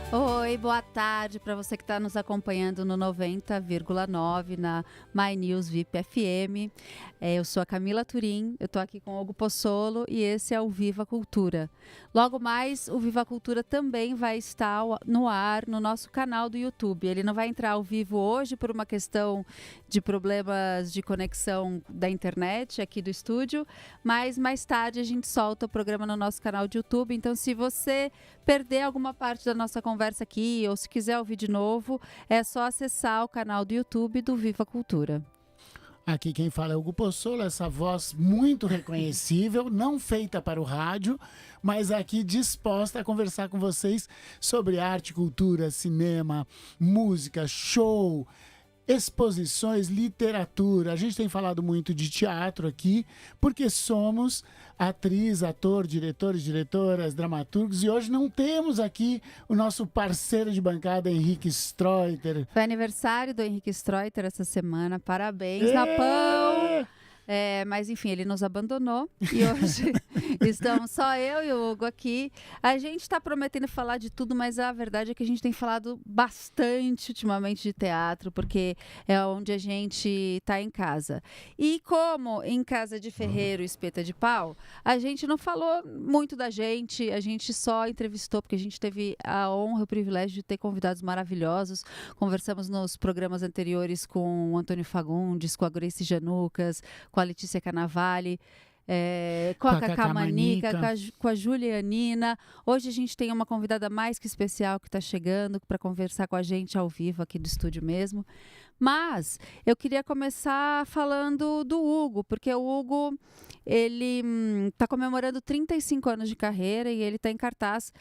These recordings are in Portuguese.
Oi, boa tarde para você que está nos acompanhando no 90,9 na My News VIP FM. Eu sou a Camila Turim, eu estou aqui com o Hugo Pozzolo e esse é o Viva Cultura. Logo mais, o Viva Cultura também vai estar no ar no nosso canal do YouTube. Ele não vai entrar ao vivo hoje por uma questão de problemas de conexão da internet aqui do estúdio, mas mais tarde a gente solta o programa no nosso canal de YouTube. Então, se você perder alguma parte da nossa conversa aqui ou se quiser ouvir de novo, é só acessar o canal do YouTube do Viva Cultura. Aqui quem fala é o Hugo Pozzolo, essa voz muito reconhecível, não feita para o rádio, mas aqui disposta a conversar com vocês sobre arte, cultura, cinema, música, show, exposições, literatura. A gente tem falado muito de teatro aqui, porque somos atriz, ator, diretores, diretoras, dramaturgos, e hoje não temos aqui o nosso parceiro de bancada, Henrique Streuter. Foi aniversário do Henrique Streuter essa semana, parabéns, Rapão! Mas enfim, ele nos abandonou e hoje estamos só eu e o Hugo aqui. A gente está prometendo falar de tudo, mas a verdade é que a gente tem falado bastante ultimamente de teatro, porque é onde a gente está em casa. E como em casa de ferreiro, espeta de pau, a gente não falou muito da gente, a gente só entrevistou, porque a gente teve a honra e o privilégio de ter convidados maravilhosos. Conversamos nos programas anteriores com o Antônio Fagundes, com a Grace Janucas, com a Letícia Canavalli, com a Cacá Manica, com a Julianina. Hoje a gente tem uma convidada mais que especial que está chegando para conversar com a gente ao vivo aqui do estúdio mesmo. Mas eu queria começar falando do Hugo, porque o Hugo ele está comemorando 35 anos de carreira e ele está em cartaz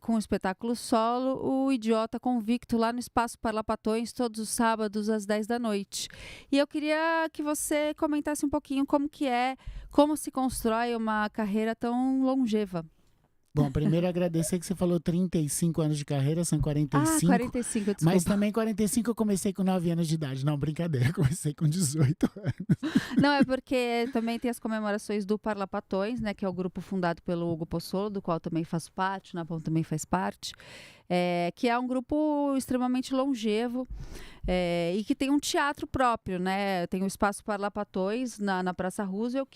com o espetáculo solo O Idiota Convicto, lá no Espaço Parlapatões, todos os sábados às 10 da noite. E eu queria que você comentasse um pouquinho como se constrói uma carreira tão longeva. Bom, primeiro agradecer que você falou 35 anos de carreira, são 45. 45, desculpa. Mas também 45 eu comecei com 9 anos de idade. Não, brincadeira, comecei com 18 anos. Não, é porque também tem as comemorações do Parlapatões, né, que é o grupo fundado pelo Hugo Pozzolo, do qual também faço parte, o Napão também faz parte, que é um grupo extremamente longevo e que tem um teatro próprio, né? Tem o Espaço Parlapatões na Praça Roosevelt,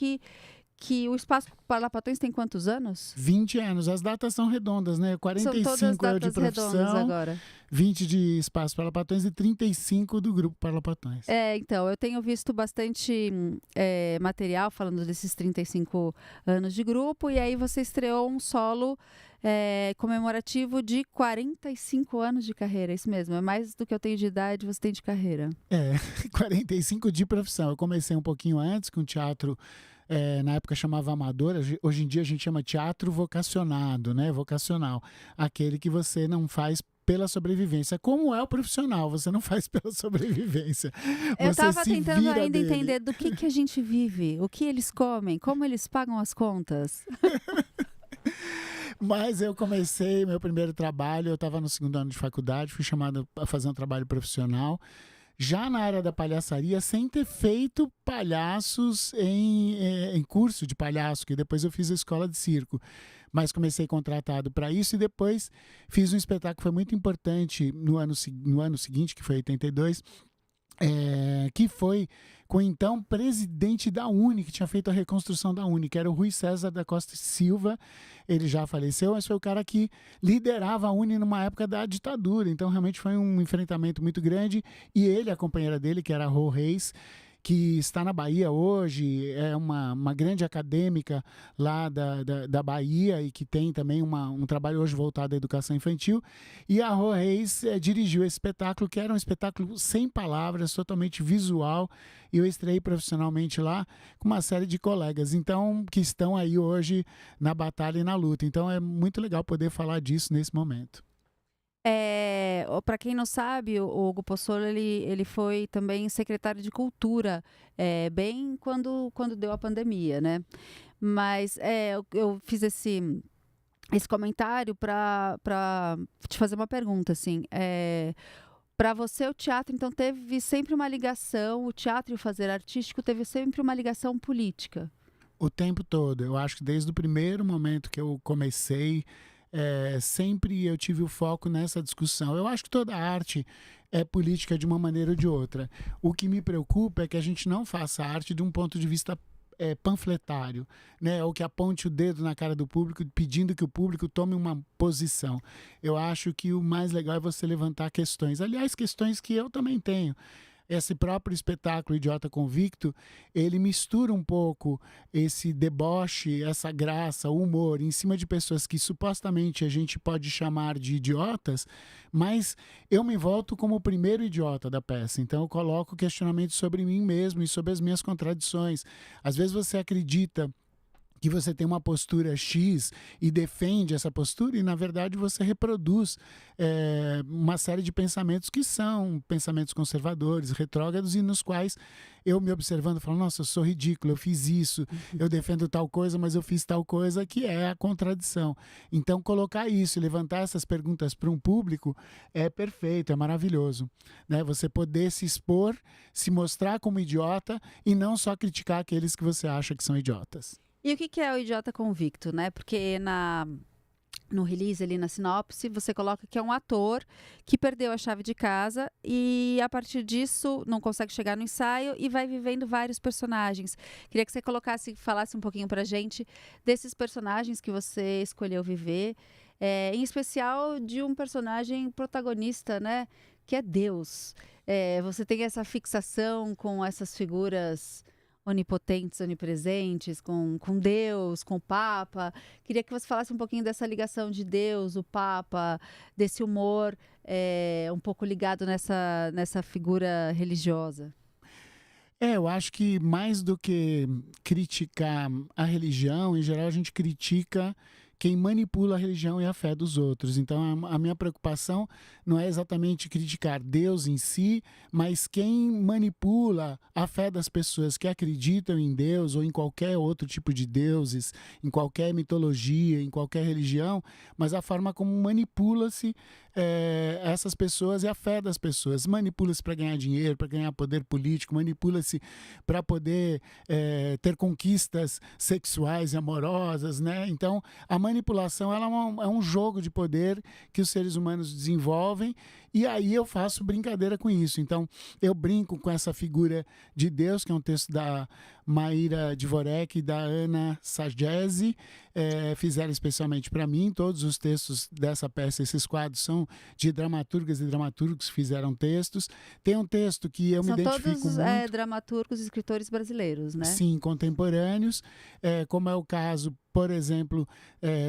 que o Espaço Parlapatões tem quantos anos? 20 anos. As datas são redondas, né? 45 eu de profissão, agora. 20 de Espaço Parlapatões e 35 do Grupo Parlapatões. Então, eu tenho visto bastante material falando desses 35 anos de grupo, e aí você estreou um solo comemorativo de 45 anos de carreira, isso mesmo, é mais do que eu tenho de idade, você tem de carreira. 45 de profissão. Eu comecei um pouquinho antes com teatro. Na época chamava amador, hoje em dia a gente chama teatro vocacionado, né? Vocacional. Aquele que você não faz pela sobrevivência. Como é o profissional? Você não faz pela sobrevivência. Eu Você estava se tentando vira ainda dele. entender do que a gente vive, o que eles comem, como eles pagam as contas. Mas eu comecei meu primeiro trabalho, eu estava no 2º ano de faculdade, fui chamado a fazer um trabalho profissional, já na área da palhaçaria, sem ter feito palhaços em curso de palhaço, que depois eu fiz a escola de circo. Mas comecei contratado para isso e depois fiz um espetáculo que foi muito importante no ano seguinte, que foi 82, que foi com o então presidente da Uni, que tinha feito a reconstrução da Uni, que era o Rui César da Costa Silva. Ele já faleceu, mas foi o cara que liderava a Uni numa época da ditadura. Então, realmente foi um enfrentamento muito grande. E ele, a companheira dele, que era a Rô Reis, que está na Bahia hoje, é uma grande acadêmica lá da Bahia e que tem também um trabalho hoje voltado à educação infantil. E a Rô Reis dirigiu esse espetáculo, que era um espetáculo sem palavras, totalmente visual, e eu estreiei profissionalmente lá com uma série de colegas, então, que estão aí hoje na batalha e na luta. Então é muito legal poder falar disso nesse momento. Para quem não sabe, o Hugo Pozzolo ele foi também secretário de Cultura, bem quando deu a pandemia, né? Mas eu fiz esse comentário para te fazer uma pergunta, assim. Para você, o teatro, então, teve sempre uma ligação, o teatro e o fazer artístico teve sempre uma ligação política? O tempo todo. Eu acho que desde o primeiro momento que eu comecei sempre eu tive o foco nessa discussão. Eu acho que toda arte é política de uma maneira ou de outra. O que me preocupa é que a gente não faça arte de um ponto de vista panfletário, né? Ou que aponte o dedo na cara do público pedindo que o público tome uma posição. Eu acho que o mais legal é você levantar questões. Aliás, questões que eu também tenho. Esse próprio espetáculo Idiota Convicto, ele mistura um pouco esse deboche, essa graça, o humor, em cima de pessoas que supostamente a gente pode chamar de idiotas, mas eu me volto como o primeiro idiota da peça. Então eu coloco questionamentos sobre mim mesmo e sobre as minhas contradições. Às vezes você acredita que você tem uma postura X e defende essa postura e, na verdade, você reproduz uma série de pensamentos que são pensamentos conservadores, retrógrados, e nos quais eu me observando falo, nossa, eu sou ridículo, eu fiz isso, eu defendo tal coisa, mas eu fiz tal coisa, que é a contradição. Então, colocar isso e levantar essas perguntas para um público é perfeito, é maravilhoso. Né? Você poder se expor, se mostrar como idiota e não só criticar aqueles que você acha que são idiotas. E o que é o idiota convicto, né? Porque no release, ali na sinopse, você coloca que é um ator que perdeu a chave de casa e, a partir disso, não consegue chegar no ensaio e vai vivendo vários personagens. Queria que você falasse um pouquinho pra gente desses personagens que você escolheu viver, em especial de um personagem protagonista, né? Que é Deus. Você tem essa fixação com essas figuras onipotentes, onipresentes, com Deus, com o Papa. Queria que você falasse um pouquinho dessa ligação de Deus, o Papa, desse humor um pouco ligado nessa figura religiosa. Eu acho que mais do que criticar a religião, em geral a gente critica quem manipula a religião e a fé dos outros. Então, a minha preocupação não é exatamente criticar Deus em si, mas quem manipula a fé das pessoas que acreditam em Deus ou em qualquer outro tipo de deuses, em qualquer mitologia, em qualquer religião, mas a forma como manipula-se essas pessoas e a fé das pessoas. Manipula-se para ganhar dinheiro, para ganhar poder político, manipula-se para poder ter conquistas sexuais e amorosas, né? Então, a manipulação ela é um jogo de poder que os seres humanos desenvolvem, e aí eu faço brincadeira com isso. Então, eu brinco com essa figura de Deus, que é um texto da Maíra Dvorek e da Ana Sagesi, fizeram especialmente para mim. Todos os textos dessa peça, esses quadros, são de dramaturgas e dramaturgos que fizeram textos. Tem um texto que eu me identifico muito. São todos dramaturgos e escritores brasileiros, né? Sim, contemporâneos, como é o caso, por exemplo,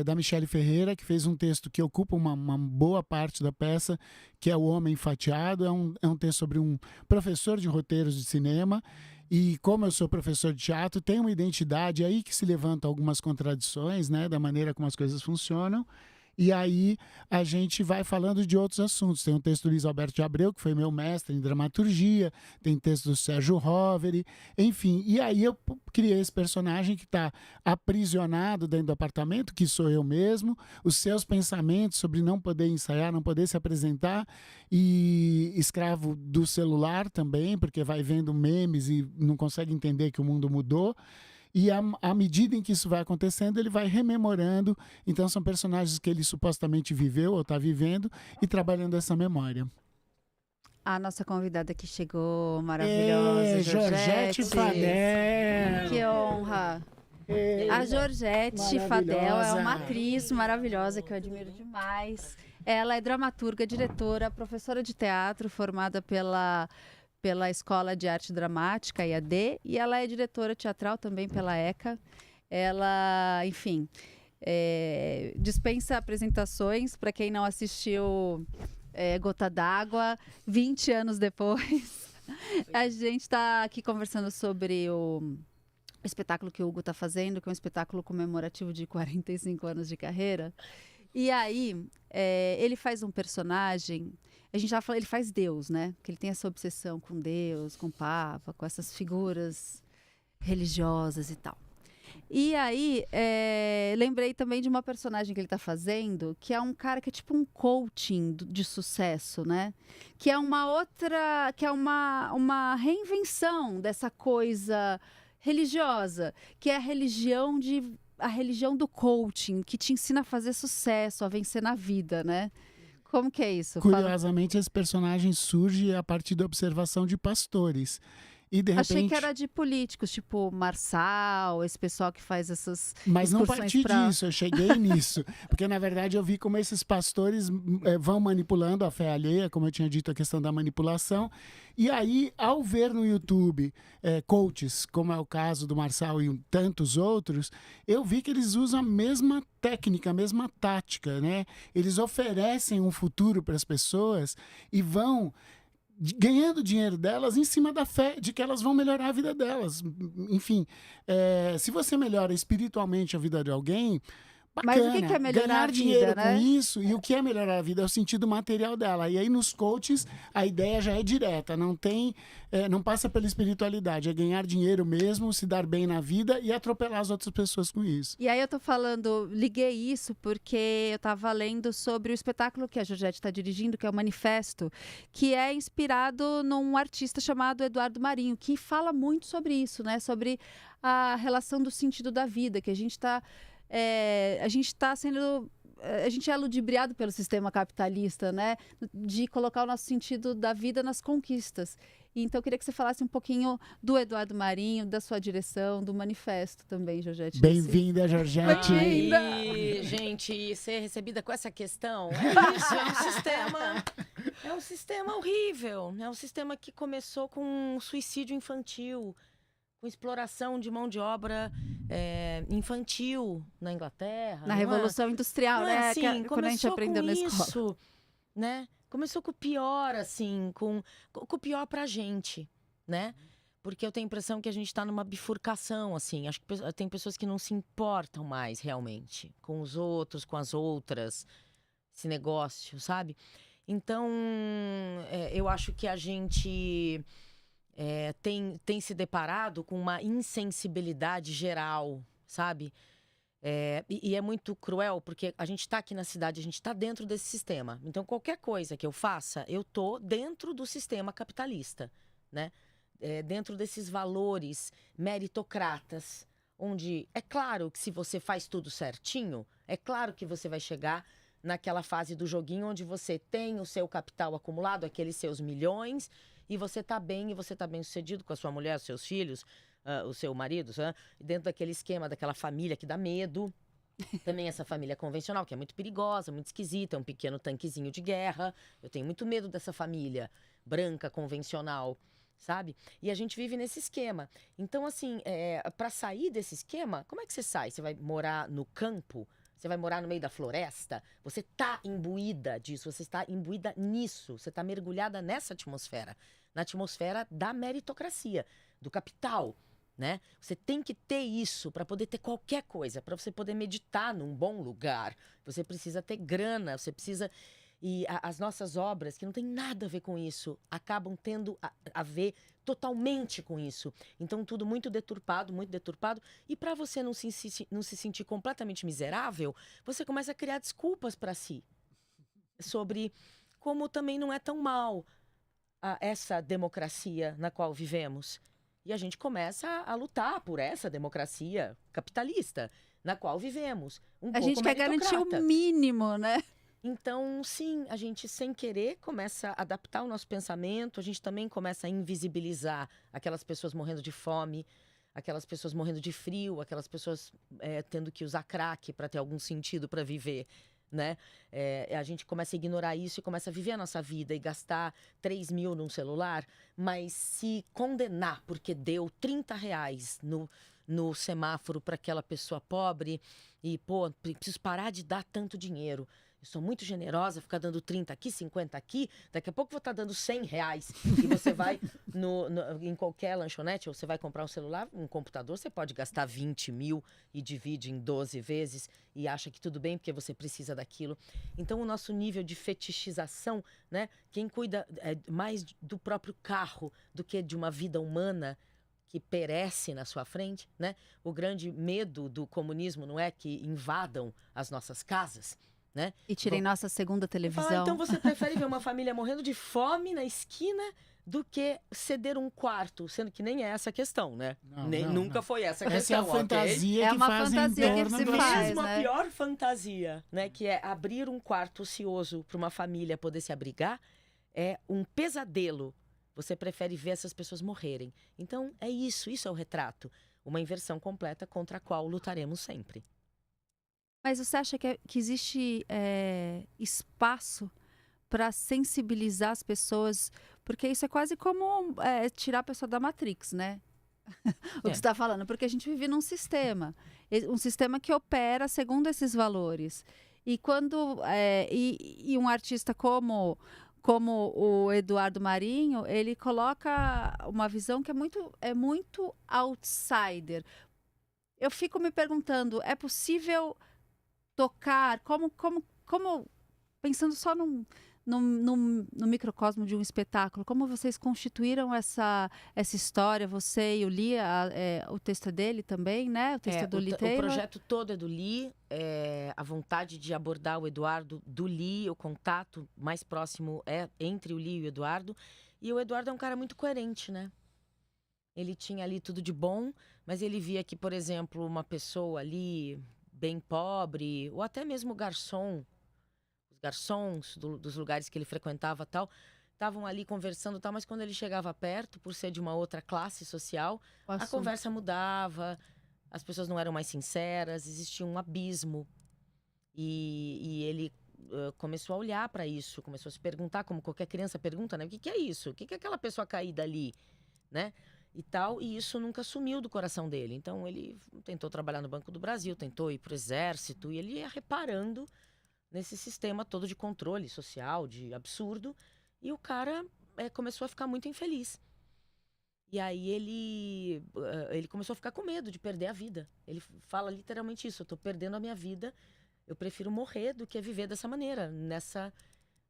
da Michele Ferreira, que fez um texto que ocupa uma boa parte da peça, que é O Homem Fatiado. É um texto sobre um professor de roteiros de cinema. E como eu sou professor de teatro, tem uma identidade aí que se levanta algumas contradições, né, da maneira como as coisas funcionam. E aí a gente vai falando de outros assuntos. Tem um texto do Luiz Alberto de Abreu, que foi meu mestre em dramaturgia, tem texto do Sérgio Roveri, enfim. E aí eu criei esse personagem que está aprisionado dentro do apartamento, que sou eu mesmo, os seus pensamentos sobre não poder ensaiar, não poder se apresentar, e escravo do celular também, porque vai vendo memes e não consegue entender que o mundo mudou. E à medida em que isso vai acontecendo, ele vai rememorando. Então são personagens que ele supostamente viveu ou está vivendo e trabalhando essa memória. A nossa convidada que chegou, maravilhosa, Georgette Fadel. Que honra! A Georgette Fadel é uma atriz maravilhosa que eu admiro demais. Ela é dramaturga, diretora, professora de teatro, formada pela Escola de Arte Dramática, EAD, e ela é diretora teatral também pela ECA. Ela, enfim, dispensa apresentações. Para quem não assistiu Gota d'Água, 20 anos depois, a gente está aqui conversando sobre o espetáculo que o Hugo está fazendo, que é um espetáculo comemorativo de 45 anos de carreira. E aí, ele faz um personagem... A gente já falou, ele faz Deus, né? Porque ele tem essa obsessão com Deus, com o Papa, com essas figuras religiosas e tal. E aí, lembrei também de uma personagem que ele está fazendo, que é um cara que é tipo um coaching de sucesso, né? Que é uma reinvenção dessa coisa religiosa, que é a religião de a religião do coaching, que te ensina a fazer sucesso, a vencer na vida, né? Como que é isso? Curiosamente, esse personagem surge a partir da observação de pastores. E de repente... Achei que era de políticos, tipo Marçal, esse pessoal que faz essas Mas não parti pra... disso, eu cheguei nisso. Porque, na verdade, eu vi como esses pastores vão manipulando a fé alheia, como eu tinha dito, a questão da manipulação. E aí, ao ver no YouTube coaches, como é o caso do Marçal e tantos outros, eu vi que eles usam a mesma técnica, a mesma tática, né? Eles oferecem um futuro para as pessoas e vão ganhando dinheiro delas em cima da fé de que elas vão melhorar a vida delas. Enfim, se você melhora espiritualmente a vida de alguém, bacana. Mas o que é melhorar ganhar a vida, dinheiro né? com isso, e o que é melhorar a vida é o sentido material dela. E aí nos coaches a ideia já é direta, não passa pela espiritualidade, é ganhar dinheiro mesmo, se dar bem na vida e atropelar as outras pessoas com isso. E aí eu tô falando, liguei isso porque eu tava lendo sobre o espetáculo que a Georgette está dirigindo, que é o Manifesto, que é inspirado num artista chamado Eduardo Marinho, que fala muito sobre isso, né? Sobre a relação do sentido da vida, que a gente é ludibriado pelo sistema capitalista, né? De colocar o nosso sentido da vida nas conquistas. Então, eu queria que você falasse um pouquinho do Eduardo Marinho, da sua direção, do Manifesto também, Georgette. Bem-vinda, Georgette. Ai, gente, ser recebida com essa questão, isso, é um sistema horrível, é um sistema que começou com suicídio infantil, com exploração de mão de obra infantil na Inglaterra. Na Revolução Industrial, né? Assim, quando a gente aprendeu na escola. Isso, né? Começou com o pior, assim, com o pior pra gente, né? Porque eu tenho a impressão que a gente tá numa bifurcação, assim. Acho que tem pessoas que não se importam mais, realmente, com os outros, com as outras, esse negócio, sabe? Então, eu acho que a gente tem se deparado com uma insensibilidade geral, sabe? E é muito cruel, porque a gente está aqui na cidade, a gente está dentro desse sistema. Então, qualquer coisa que eu faça, eu tô dentro do sistema capitalista, né? Dentro desses valores meritocratas, onde é claro que se você faz tudo certinho, é claro que você vai chegar naquela fase do joguinho onde você tem o seu capital acumulado, aqueles seus milhões, e você tá bem, e você tá bem sucedido com a sua mulher, os seus filhos, o seu marido, dentro daquele esquema, daquela família que dá medo. Também essa família convencional, que é muito perigosa, muito esquisita, é um pequeno tanquezinho de guerra. Eu tenho muito medo dessa família branca, convencional, sabe? E a gente vive nesse esquema. Então, assim, para sair desse esquema, como é que você sai? Você vai morar no campo? Você vai morar no meio da floresta? Você tá imbuída disso, você está imbuída nisso, você está mergulhada nessa atmosfera, na atmosfera da meritocracia, do capital, né? Você tem que ter isso para poder ter qualquer coisa, para você poder meditar num bom lugar. Você precisa ter grana, você precisa... E as nossas obras, que não tem nada a ver com isso, acabam tendo a ver totalmente com isso. Então, tudo muito deturpado, muito deturpado. E para você não se sentir completamente miserável, você começa a criar desculpas para si. Sobre como também não é tão mal essa democracia na qual vivemos. E a gente começa a lutar por essa democracia capitalista na qual vivemos. A gente quer garantir o mínimo, né? Então, sim, a gente, sem querer, começa a adaptar o nosso pensamento, a gente também começa a invisibilizar aquelas pessoas morrendo de fome, aquelas pessoas morrendo de frio, aquelas pessoas tendo que usar crack para ter algum sentido para viver, né? A gente começa a ignorar isso e começa a viver a nossa vida e gastar 3 mil num celular, mas se condenar porque deu R$30 no semáforo para aquela pessoa pobre e, pô, preciso parar de dar tanto dinheiro. Eu sou muito generosa, ficar dando 30 aqui, 50 aqui, daqui a pouco vou estar dando R$100. E você vai em qualquer lanchonete, ou você vai comprar um celular, um computador, você pode gastar 20 mil e divide em 12 vezes e acha que tudo bem porque você precisa daquilo. Então, o nosso nível de fetichização, né? Quem cuida mais do próprio carro do que de uma vida humana que perece na sua frente, né? O grande medo do comunismo não é que invadam as nossas casas, né? E tirem nossa segunda televisão. Então você prefere ver uma família morrendo de fome na esquina do que ceder um quarto, sendo que nem é essa a questão, né? Nunca foi essa a Essa questão. é a fantasia É que uma fazem em fantasia que torno se do faz, assunto. Mesmo né? a pior fantasia, né? Que é abrir um quarto ocioso para uma família poder se abrigar, é um pesadelo. Você prefere ver essas pessoas morrerem. Então, isso é o retrato. Uma inversão completa contra a qual lutaremos sempre. Mas você acha que existe espaço para sensibilizar as pessoas? Porque isso é quase como tirar a pessoa da Matrix, né? O que você está falando, porque a gente vive num sistema, um sistema que opera segundo esses valores. E quando e um artista como o Eduardo Marinho, ele coloca uma visão que é muito outsider. Eu fico me perguntando, é possível tocar, como pensando só no microcosmo de um espetáculo, como vocês constituíram essa história, você e o Lee, o texto é dele também, né? O texto é do Lee Taylor. O projeto todo é do Lee, a vontade de abordar o Eduardo do Lee, o contato mais próximo é entre o Lee e o Eduardo é um cara muito coerente, né? Ele tinha ali tudo de bom, mas ele via que, por exemplo, uma pessoa ali bem pobre, ou até mesmo garçons dos lugares que ele frequentava tal, estavam ali conversando tal, mas quando ele chegava perto, por ser de uma outra classe social, a conversa mudava, as pessoas não eram mais sinceras, existia um abismo. E ele começou a olhar para isso, começou a se perguntar, como qualquer criança pergunta, né? O que é isso? O que é aquela pessoa caída ali, né? E tal, e isso nunca sumiu do coração dele. Então ele tentou trabalhar no Banco do Brasil, tentou ir pro Exército, e ele ia reparando nesse sistema todo de controle social, de absurdo, e o cara começou a ficar muito infeliz. E aí ele começou a ficar com medo de perder a vida. Ele fala literalmente isso: eu tô perdendo a minha vida, eu prefiro morrer do que viver dessa maneira,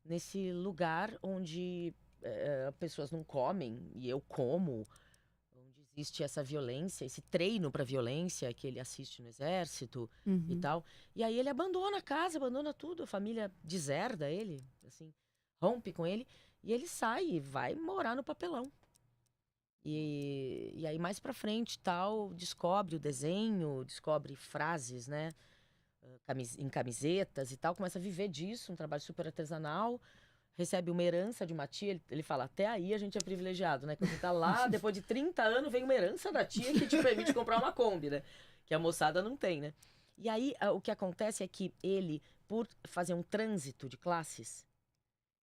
nesse lugar onde pessoas não comem e eu como, onde existe essa violência, esse treino para violência que ele assiste no Exército e tal. E aí ele abandona a casa, abandona tudo, a família deserda ele, assim, rompe com ele, e ele sai e vai morar no papelão. E aí mais pra frente tal, descobre o desenho, descobre frases, né, em camisetas e tal, começa a viver disso, um trabalho super artesanal, recebe uma herança de uma tia, ele fala, até aí a gente é privilegiado, né, quando você tá lá, depois de 30 anos vem uma herança da tia que te permite comprar uma Kombi, né, que a moçada não tem, né. E aí o que acontece é que ele, por fazer um trânsito de classes,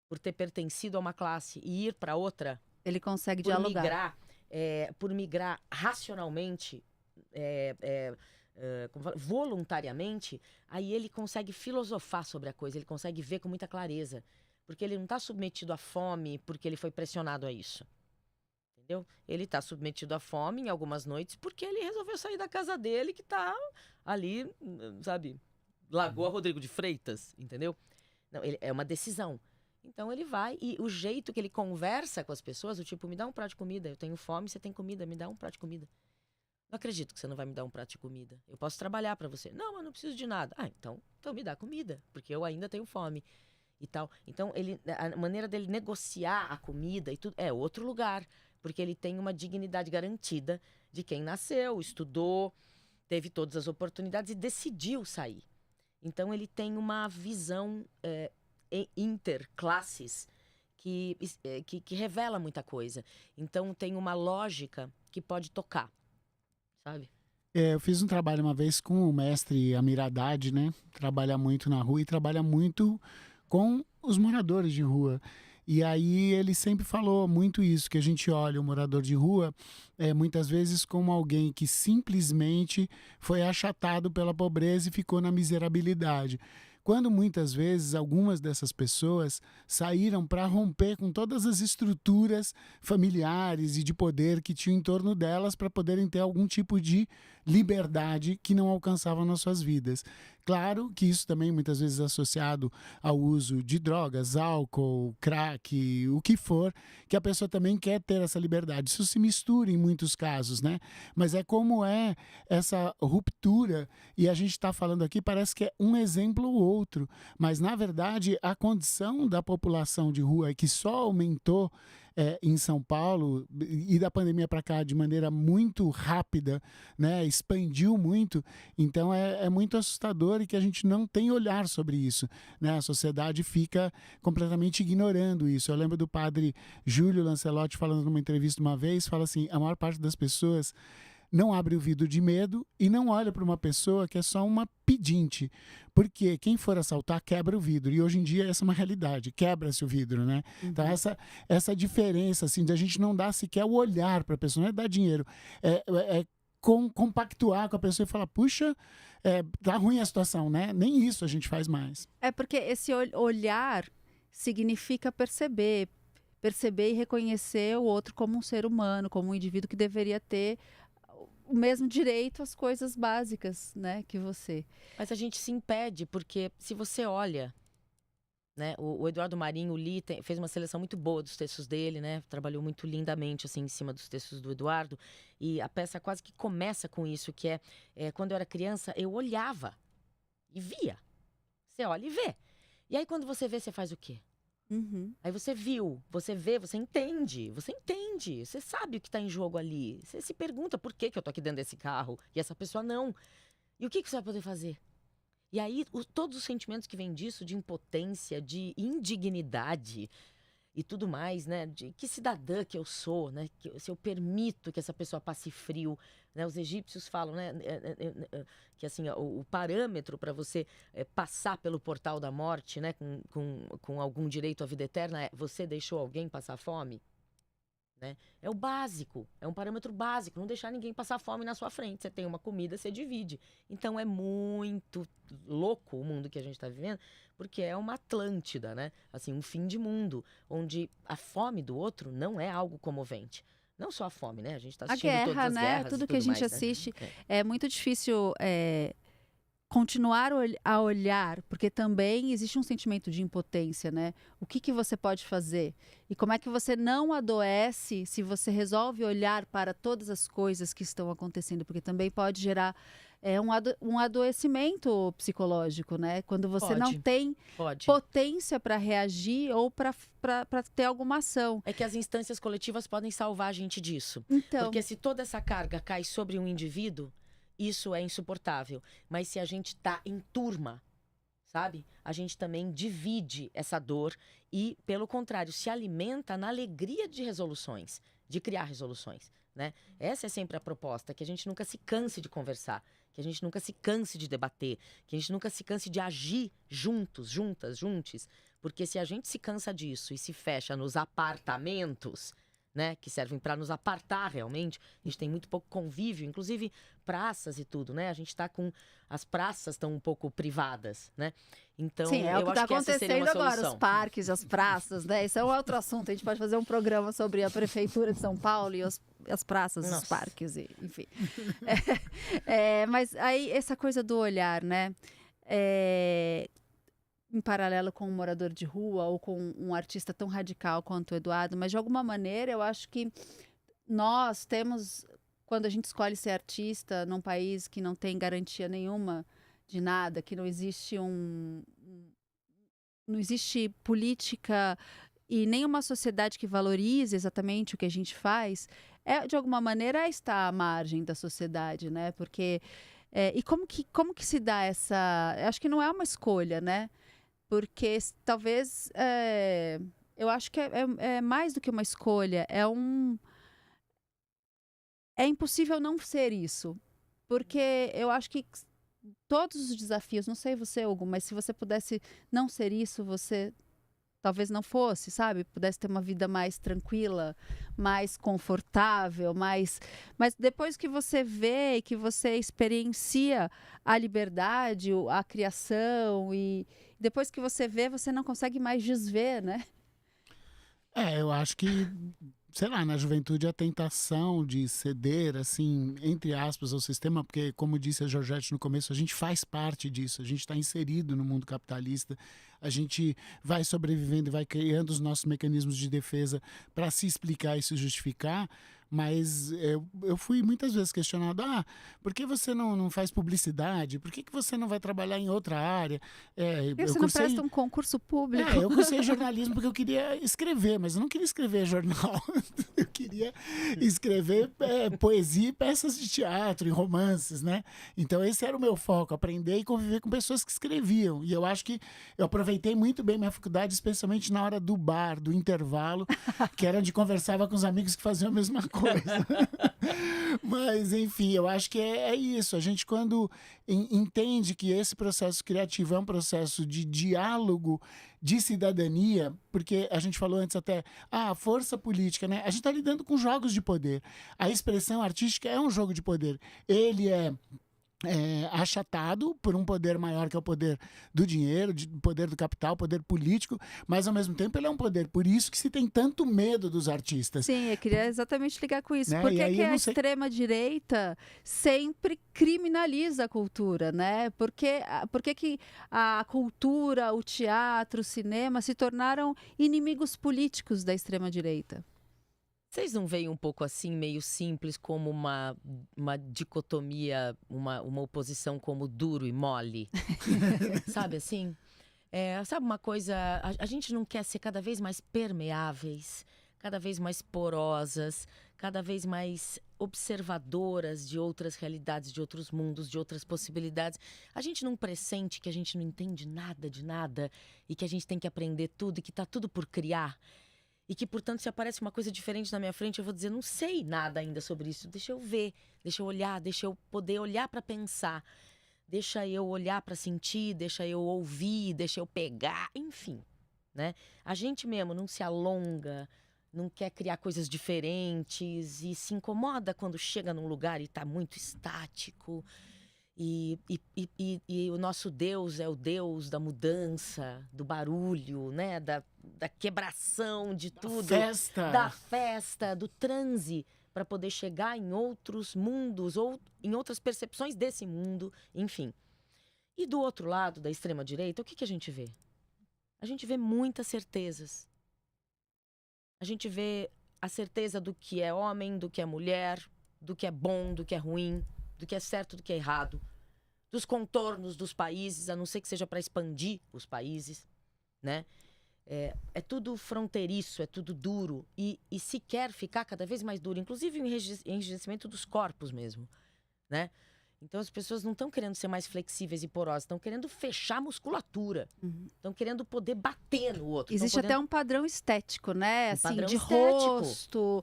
por ter pertencido a uma classe e ir para outra, ele consegue dialogar. Por migrar racionalmente, voluntariamente, aí ele consegue filosofar sobre a coisa, ele consegue ver com muita clareza. Porque ele não está submetido à fome porque ele foi pressionado a isso. Entendeu? Ele está submetido à fome em algumas noites porque ele resolveu sair da casa dele, que está ali, sabe, Lagoa Rodrigo de Freitas, entendeu? Não, é uma decisão. Então ele vai, e o jeito que ele conversa com as pessoas, o tipo, me dá um prato de comida, eu tenho fome, você tem comida, me dá um prato de comida. Não acredito que você não vai me dar um prato de comida. Eu posso trabalhar para você. Não, mas não preciso de nada. Ah, então me dá comida, porque eu ainda tenho fome e tal. Então a maneira dele negociar a comida e tudo é outro lugar, porque ele tem uma dignidade garantida de quem nasceu, estudou, teve todas as oportunidades e decidiu sair. Então ele tem uma visão interclasses que revela muita coisa. Então tem uma lógica que pode tocar, sabe? Eu fiz um trabalho uma vez com o mestre Amir Haddad, né? Trabalha muito na rua e trabalha muito com os moradores de rua. E aí ele sempre falou muito isso, que a gente olha o morador de rua muitas vezes como alguém que simplesmente foi achatado pela pobreza e ficou na miserabilidade. Quando muitas vezes algumas dessas pessoas saíram para romper com todas as estruturas familiares e de poder que tinham em torno delas para poderem ter algum tipo de liberdade que não alcançavam nas suas vidas. Claro que isso também muitas vezes é associado ao uso de drogas, álcool, crack, o que for, que a pessoa também quer ter essa liberdade. Isso se mistura em muitos casos, né? Mas é como é essa ruptura, e a gente está falando aqui, parece que é um exemplo ou outro, mas na verdade a condição da população de rua que só aumentou em São Paulo, e da pandemia para cá de maneira muito rápida, né, expandiu muito, então é muito assustador e que a gente não tem olhar sobre isso, né? A sociedade fica completamente ignorando isso. Eu lembro do padre Júlio Lancelotti falando numa entrevista uma vez, fala assim, a maior parte das pessoas não abre o vidro de medo e não olha para uma pessoa que é só uma pedinte. Porque quem for assaltar quebra o vidro. E hoje em dia essa é uma realidade. Quebra-se o vidro, né? Então essa diferença, assim, de a gente não dar sequer o olhar para a pessoa, não é dar dinheiro. Compactuar com a pessoa e falar, puxa, tá ruim a situação, né? Nem isso a gente faz mais. É porque esse olhar significa perceber e reconhecer o outro como um ser humano, como um indivíduo que deveria ter o mesmo direito às coisas básicas, né, que você. Mas a gente se impede, porque se você olha, né, o Eduardo Marinho, o Li, fez uma seleção muito boa dos textos dele, né, trabalhou muito lindamente, assim, em cima dos textos do Eduardo, e a peça quase que começa com isso, que quando eu era criança, eu olhava e via. Você olha e vê. E aí, quando você vê, você faz o quê? Aí você viu, você vê, você entende, você sabe o que está em jogo ali. Você se pergunta por que eu tô aqui dentro desse carro e essa pessoa não. E o que você vai poder fazer? E aí, todos os sentimentos que vêm disso, de impotência, de indignidade e tudo mais, né? De que cidadã que eu sou, né? Se eu permito que essa pessoa passe frio, né? Os egípcios falam, né? Que assim, o parâmetro para você passar pelo portal da morte, né? Com algum direito à vida eterna, é você deixou alguém passar fome? Né? É o básico, é um parâmetro básico, não deixar ninguém passar fome na sua frente. Você tem uma comida, você divide. Então é muito louco o mundo que a gente está vivendo, porque é uma Atlântida, né? Assim, um fim de mundo, onde a fome do outro não é algo comovente. Não só a fome, né? A gente está assistindo todas as guerras, tudo que a gente mais, assiste, né? é muito difícil continuar a olhar, porque também existe um sentimento de impotência, né? O que você pode fazer? E como é que você não adoece se você resolve olhar para todas as coisas que estão acontecendo? Porque também pode gerar um adoecimento psicológico, né? Quando você não tem potência para reagir ou para ter alguma ação. É que as instâncias coletivas podem salvar a gente disso. Então, porque se toda essa carga cai sobre um indivíduo, isso é insuportável. Mas se a gente tá em turma, sabe? A gente também divide essa dor e, pelo contrário, se alimenta na alegria de resoluções, de criar resoluções, né? Essa é sempre a proposta, que a gente nunca se canse de conversar, que a gente nunca se canse de debater, que a gente nunca se canse de agir juntos, juntos. Porque se a gente se cansa disso e se fecha nos apartamentos, né, que servem para nos apartar realmente, a gente tem muito pouco convívio, inclusive praças e tudo, né? A gente está com... As praças estão um pouco privadas, né? Então, sim, é o que está acontecendo agora, os parques, as praças, né? Isso é um outro assunto, a gente pode fazer um programa sobre a Prefeitura de São Paulo e as praças, os parques, enfim. Mas aí, essa coisa do olhar, né? Em paralelo com um morador de rua ou com um artista tão radical quanto o Eduardo, mas de alguma maneira eu acho que nós temos, quando a gente escolhe ser artista num país que não tem garantia nenhuma de nada, que não existe não existe política e nenhuma sociedade que valorize exatamente o que a gente faz, de alguma maneira está à margem da sociedade, né? Porque e como que se dá essa... Acho que não é uma escolha, né? Porque talvez, eu acho que é mais do que uma escolha, é impossível não ser isso. Porque eu acho que todos os desafios, não sei você, Hugo, mas se você pudesse não ser isso, você talvez não fosse, sabe? Pudesse ter uma vida mais tranquila, mais confortável, mas depois que você vê e que você experiencia a liberdade, a criação, e depois que você vê, você não consegue mais desver, né? Eu acho que, sei lá, na juventude a tentação de ceder, assim, entre aspas, ao sistema, porque, como disse a Georgette no começo, a gente faz parte disso, a gente está inserido no mundo capitalista, a gente vai sobrevivendo e vai criando os nossos mecanismos de defesa para se explicar e se justificar, Mas eu fui muitas vezes questionado, por que você não faz publicidade? Por que você não vai trabalhar em outra área? Por que você não presta um concurso público? Eu cursei jornalismo porque eu queria escrever, mas eu não queria escrever jornal. Eu queria escrever poesia e peças de teatro e romances, né? Então esse era o meu foco, aprender e conviver com pessoas que escreviam. E eu acho que eu aproveitei muito bem minha faculdade, especialmente na hora do bar, do intervalo, que era onde conversava com os amigos que faziam a mesma coisa. Mas, enfim, eu acho que é isso. A gente, quando entende que esse processo criativo é um processo de diálogo, de cidadania, porque a gente falou antes até, a força política, né? A gente está lidando com jogos de poder. A expressão artística é um jogo de poder. Ele é achatado por um poder maior que é o poder do dinheiro, poder do capital, poder político, mas ao mesmo tempo ele é um poder, por isso que se tem tanto medo dos artistas. Sim, eu queria exatamente ligar com isso. Né? Por que a extrema-direita sempre criminaliza a cultura, né? Por que a cultura, o teatro, o cinema se tornaram inimigos políticos da extrema-direita? Vocês não veem um pouco assim, meio simples, como uma dicotomia, uma oposição como duro e mole? Sabe assim? Sabe uma coisa, a gente não quer ser cada vez mais permeáveis, cada vez mais porosas, cada vez mais observadoras de outras realidades, de outros mundos, de outras possibilidades. A gente não pressente que a gente não entende nada de nada e que a gente tem que aprender tudo e que está tudo por criar. E que, portanto, se aparece uma coisa diferente na minha frente, eu vou dizer, não sei nada ainda sobre isso. Deixa eu ver, deixa eu olhar, deixa eu poder olhar para pensar. Deixa eu olhar para sentir, deixa eu ouvir, deixa eu pegar, enfim. Né? A gente mesmo não se alonga, não quer criar coisas diferentes e se incomoda quando chega num lugar e está muito estático. E o nosso Deus é o Deus da mudança, do barulho, né? Da quebração de tudo. Da festa, do transe, para poder chegar em outros mundos ou em outras percepções desse mundo, enfim. E do outro lado, da extrema-direita, o que a gente vê? A gente vê muitas certezas. A gente vê a certeza do que é homem, do que é mulher, do que é bom, do que é ruim, do que é certo, do que é errado, dos contornos dos países, a não ser que seja para expandir os países, né? É tudo fronteiriço, é tudo duro e se quer ficar cada vez mais duro, inclusive o enrijecimento dos corpos mesmo, né? Então as pessoas não estão querendo ser mais flexíveis e porosas, estão querendo fechar a musculatura, estão querendo poder bater no outro. Existe até um padrão estético, né? Assim, padrão de estético. Rosto,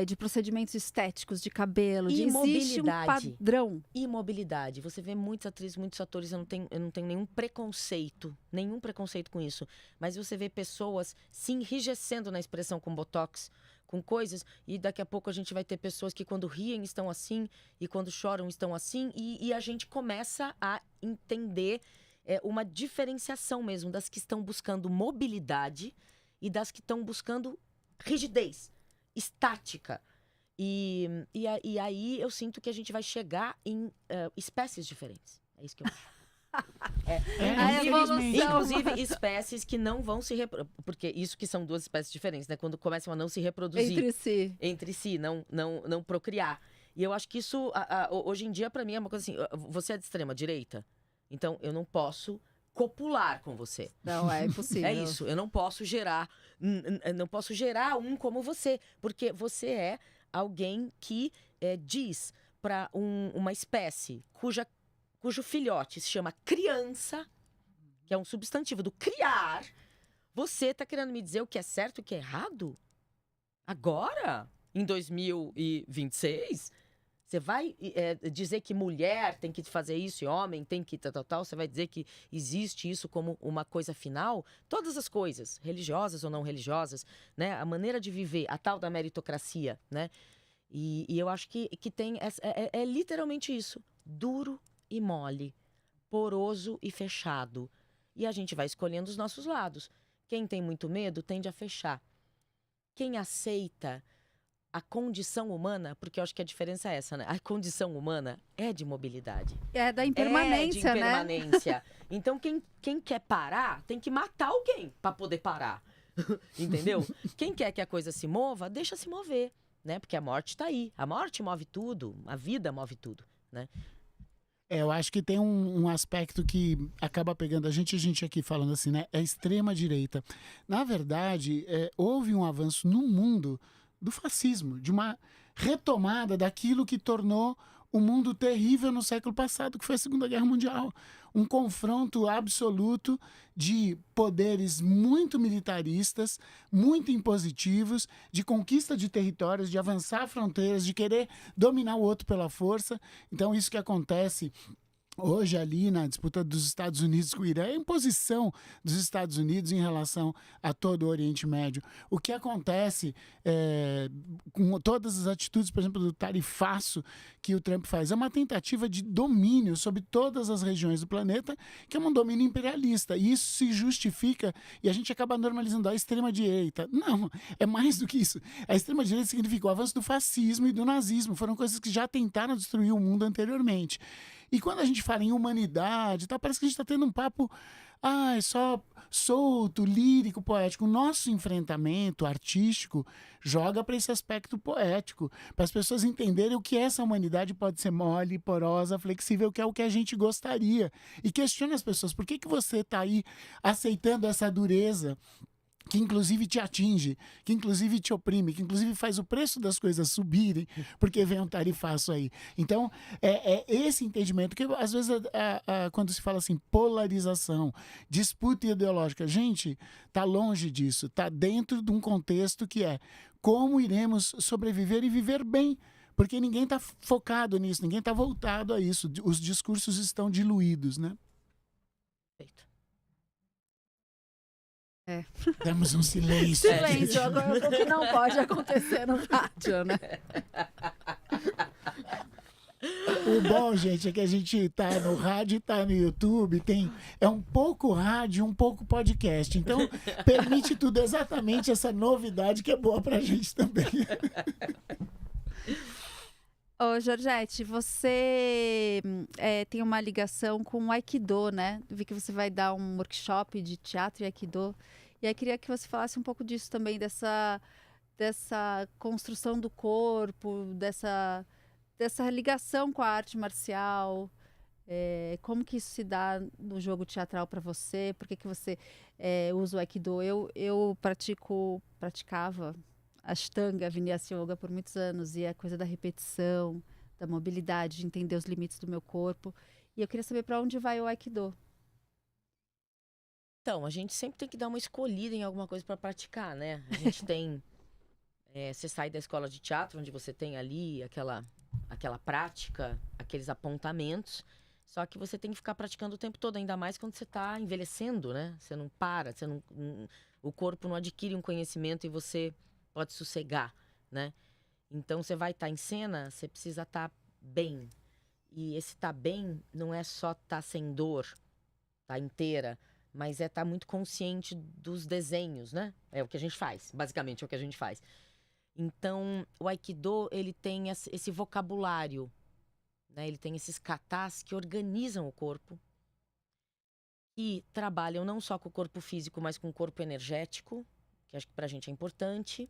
de procedimentos estéticos, de cabelo. Existe um padrão. E mobilidade. Você vê muitas atrizes, muitos atores, eu não tenho nenhum preconceito com isso. Mas você vê pessoas se enrijecendo na expressão com botox, com coisas, e daqui a pouco a gente vai ter pessoas que quando riem estão assim, e quando choram estão assim, e a gente começa a entender uma diferenciação mesmo das que estão buscando mobilidade e das que estão buscando rigidez, estática. E aí eu sinto que a gente vai chegar em espécies diferentes. É isso que eu acho. Inclusive espécies que não vão se reproduzir, porque isso que são duas espécies diferentes, né? Quando começam a não se reproduzir entre si, não procriar. E eu acho que isso hoje em dia para mim é uma coisa assim, você é de extrema direita, então eu não posso copular com você. Não, é impossível. É isso, eu não posso gerar um como você, porque você é alguém que diz para uma espécie cujo filhote se chama criança, que é um substantivo do criar, você está querendo me dizer o que é certo e o que é errado? Agora? Em 2026? Você vai dizer que mulher tem que fazer isso e homem tem que tal, você vai dizer que existe isso como uma coisa final? Todas as coisas, religiosas ou não religiosas, né? A maneira de viver, a tal da meritocracia, né? E eu acho que tem literalmente isso, duro e mole, poroso e fechado. E a gente vai escolhendo os nossos lados. Quem tem muito medo tende a fechar. Quem aceita a condição humana, porque eu acho que a diferença é essa, né? A condição humana é de mobilidade. É da impermanência, né? É de impermanência. Então quem quer parar tem que matar alguém para poder parar. Entendeu? Quem quer que a coisa se mova, deixa se mover. né? Porque a morte tá aí. A morte move tudo, a vida move tudo, né? Eu acho que tem um aspecto que acaba pegando a gente aqui falando assim, né? É a extrema-direita. Na verdade, houve um avanço no mundo do fascismo, de uma retomada daquilo que tornou o mundo terrível no século passado, que foi a Segunda Guerra Mundial. Um confronto absoluto de poderes muito militaristas, muito impositivos, de conquista de territórios, de avançar fronteiras, de querer dominar o outro pela força. Então, isso que acontece hoje ali na disputa dos Estados Unidos com o Irã, é a imposição dos Estados Unidos em relação a todo o Oriente Médio. O que acontece com todas as atitudes, por exemplo, do tarifaço que o Trump faz, é uma tentativa de domínio sobre todas as regiões do planeta, que é um domínio imperialista. E isso se justifica, e a gente acaba normalizando a extrema-direita. Não, é mais do que isso. A extrema-direita significa o avanço do fascismo e do nazismo. Foram coisas que já tentaram destruir o mundo anteriormente. E quando a gente fala em humanidade, tá, parece que a gente está tendo um papo só solto, lírico, poético. O nosso enfrentamento artístico joga para esse aspecto poético, para as pessoas entenderem o que essa humanidade pode ser mole, porosa, flexível, que é o que a gente gostaria. E questiona as pessoas, por que você está aí aceitando essa dureza que inclusive te atinge, que inclusive te oprime, que inclusive faz o preço das coisas subirem, porque vem um tarifaço aí. Então, é esse entendimento que às vezes quando se fala assim, polarização, disputa ideológica, gente, tá longe disso, tá dentro de um contexto que é como iremos sobreviver e viver bem, porque ninguém está focado nisso, ninguém está voltado a isso, os discursos estão diluídos, né? Perfeito. Temos um silêncio. Silêncio, agora o que não pode acontecer no rádio, né? O bom, gente, é que a gente tá no rádio e tá no YouTube, é um pouco rádio, um pouco podcast. Então, permite tudo exatamente essa novidade que é boa pra gente também. Ô, Georgette, você tem uma ligação com o Aikido, né? Vi que você vai dar um workshop de teatro e Aikido. E aí queria que você falasse um pouco disso também, dessa construção do corpo, dessa ligação com a arte marcial. Como que isso se dá no jogo teatral para você? Por que você usa o Aikido? Eu praticava Ashtanga, Vinyasa Yoga por muitos anos, e a coisa da repetição, da mobilidade, de entender os limites do meu corpo. E eu queria saber para onde vai o Aikido. Então, a gente sempre tem que dar uma escolhida em alguma coisa para praticar, né? A gente tem... você sai da escola de teatro, onde você tem ali aquela prática, aqueles apontamentos, só que você tem que ficar praticando o tempo todo, ainda mais quando você está envelhecendo, né? Você não para, o corpo não adquire um conhecimento e você pode sossegar, né? Então, você vai estar em cena, você precisa estar bem. E esse estar bem não é só estar sem dor, estar inteira, mas estar muito consciente dos desenhos, né? É o que a gente faz, basicamente é o que a gente faz. Então, o Aikido, ele tem esse vocabulário, né? Ele tem esses katas que organizam o corpo e trabalham não só com o corpo físico, mas com o corpo energético, que acho que pra gente é importante,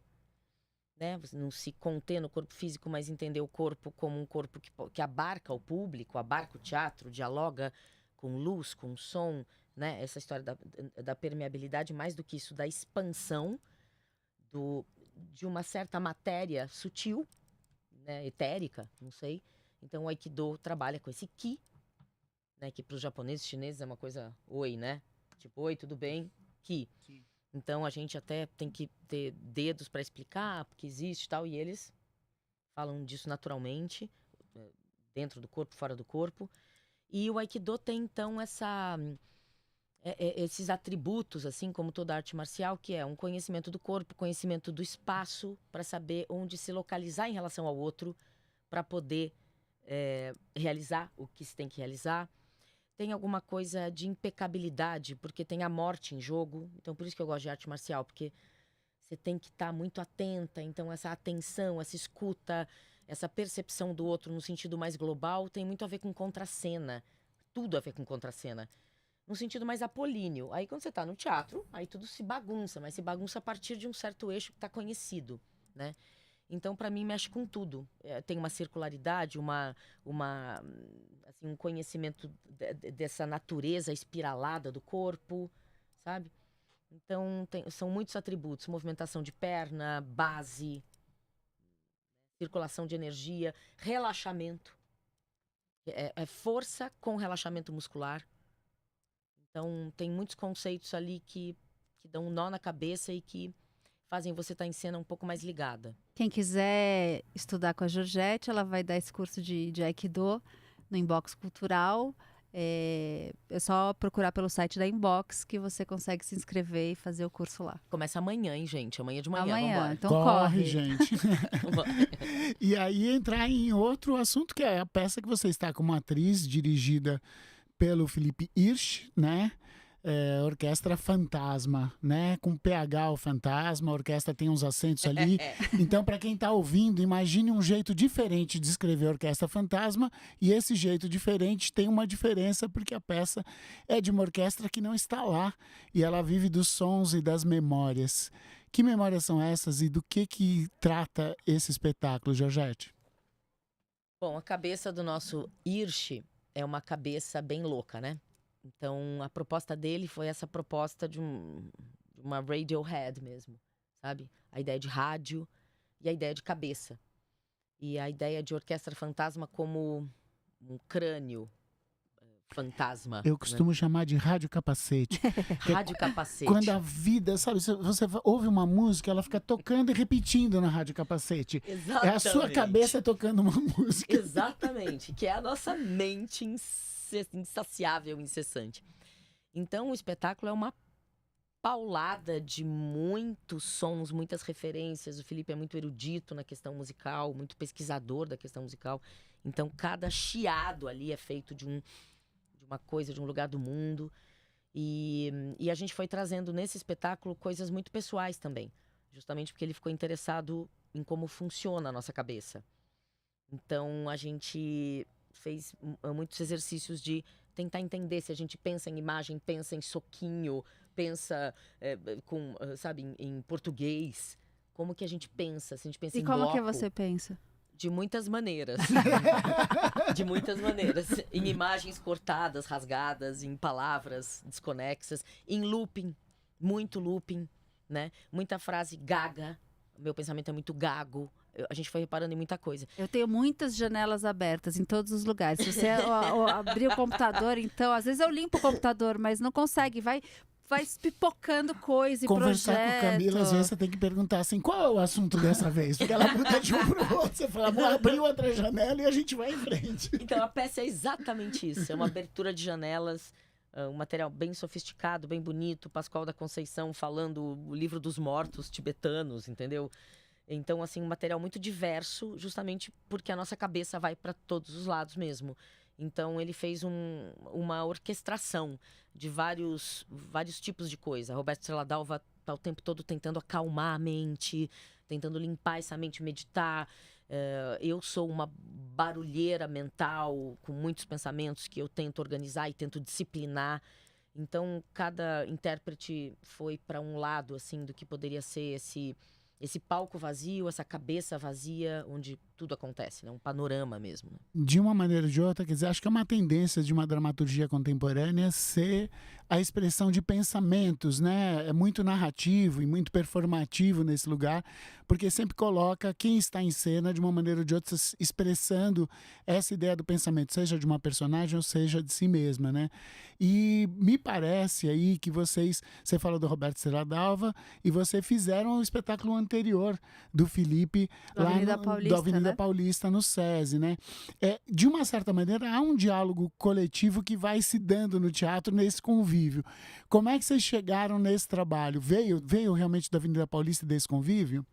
né? Você não se conter no corpo físico, mas entender o corpo como um corpo que abarca o público, abarca o teatro, dialoga com luz, com som, né? Essa história da permeabilidade, mais do que isso, da expansão de uma certa matéria sutil, né? Etérica, não sei. Então o Aikido trabalha com esse Ki, né? Que para os japoneses e chineses é uma coisa oi, né? Tipo, oi, tudo bem? Ki. Então a gente até tem que ter dedos para explicar porque existe e tal, e eles falam disso naturalmente, dentro do corpo, fora do corpo. E o Aikido tem então esses atributos, assim como toda arte marcial, que é um conhecimento do corpo, conhecimento do espaço, para saber onde se localizar em relação ao outro, para poder realizar o que se tem que realizar. Tem alguma coisa de impecabilidade, porque tem a morte em jogo. Então, por isso que eu gosto de arte marcial, porque você tem que estar muito atenta. Então, essa atenção, essa escuta, essa percepção do outro no sentido mais global tem muito a ver com contracena. Tudo a ver com contracena. No sentido mais apolíneo. Aí, quando você está no teatro, aí tudo se bagunça, mas se bagunça a partir de um certo eixo que está conhecido, né? Então, para mim, mexe com tudo. Tem uma circularidade, assim, um conhecimento dessa natureza espiralada do corpo, sabe? Então, são muitos atributos. Movimentação de perna, base, circulação de energia, relaxamento. É força com relaxamento muscular. Então, tem muitos conceitos ali que dão um nó na cabeça e que fazem você estar em cena um pouco mais ligada. Quem quiser estudar com a Georgette, ela vai dar esse curso de Aikido no Inbox Cultural. É só procurar pelo site da Inbox que você consegue se inscrever e fazer o curso lá. Começa amanhã, hein, gente? Amanhã de manhã, Amanhã, vambora. então Corre, corre. gente. E aí entrar em outro assunto, que é a peça que você está como atriz, dirigida pelo Felipe Hirsch, né? Orquestra Fantasma, né? Com PH o Fantasma, a orquestra tem uns acentos ali. Então, para quem está ouvindo, imagine um jeito diferente de escrever Orquestra Fantasma, e esse jeito diferente tem uma diferença, porque a peça é de uma orquestra que não está lá, e ela vive dos sons e das memórias. Que memórias são essas e do que trata esse espetáculo, Georgette? Bom, a cabeça do nosso Hirsch é uma cabeça bem louca, né? Então, a proposta dele foi essa proposta de uma Radiohead mesmo, sabe? A ideia de rádio e a ideia de cabeça. E a ideia de Orquestra Fantasma como um crânio fantasma. Eu costumo chamar de rádio capacete. Rádio capacete. Quando a vida, sabe, você ouve uma música, ela fica tocando e repetindo na rádio capacete. Exatamente. É a sua cabeça tocando uma música. Exatamente, que é a nossa mente insaciável, incessante. Então, o espetáculo é uma paulada de muitos sons, muitas referências. O Felipe é muito erudito na questão musical, muito pesquisador da questão musical. Então, cada chiado ali é feito de uma coisa, de um lugar do mundo. E a gente foi trazendo nesse espetáculo coisas muito pessoais também. Justamente porque ele ficou interessado em como funciona a nossa cabeça. Então, a gente fez muitos exercícios de tentar entender se a gente pensa em imagem, pensa em soquinho, pensa em português. Como que a gente pensa? Se a gente pensa em bloco. E como que você pensa? De muitas maneiras. De muitas maneiras. Em imagens cortadas, rasgadas, em palavras desconexas, em looping, muito looping, né? Muita frase gaga. Meu pensamento é muito gago. A gente foi reparando em muita coisa. Eu tenho muitas janelas abertas em todos os lugares. Se você abrir o computador, então, às vezes eu limpo o computador, mas não consegue, vai pipocando coisa e Conversar projeto. com a Camila, às vezes você tem que perguntar assim, qual é o assunto dessa vez? Porque ela muda de um pro outro, você fala, vou abrir outra janela e a gente vai em frente. Então, a peça é exatamente isso. É uma abertura de janelas, um material bem sofisticado, bem bonito. Pascoal da Conceição falando o livro dos mortos tibetanos, entendeu? Então, assim, um material muito diverso, justamente porque a nossa cabeça vai para todos os lados mesmo. Então, ele fez uma orquestração de vários tipos de coisa. Roberto Stradalva está o tempo todo tentando acalmar a mente, tentando limpar essa mente, meditar. Eu sou uma barulheira mental, com muitos pensamentos que eu tento organizar e tento disciplinar. Então, cada intérprete foi para um lado, assim, do que poderia ser esse palco vazio, essa cabeça vazia, onde tudo acontece, né? Um panorama mesmo. Né? De uma maneira ou de outra, quer dizer, acho que é uma tendência de uma dramaturgia contemporânea ser a expressão de pensamentos, né? É muito narrativo e muito performativo nesse lugar, porque sempre coloca quem está em cena, de uma maneira ou de outra, expressando essa ideia do pensamento, seja de uma personagem ou seja de si mesma, né? E me parece aí que você fala do Roberto Stradalva e você fizeram o espetáculo anterior do Felipe do lá Avenida do Paulista, Avenida né? Paulista, no SESI, né? De uma certa maneira, há um diálogo coletivo que vai se dando no teatro nesse convívio. Como é que vocês chegaram nesse trabalho? Veio realmente da Avenida Paulista desse convívio?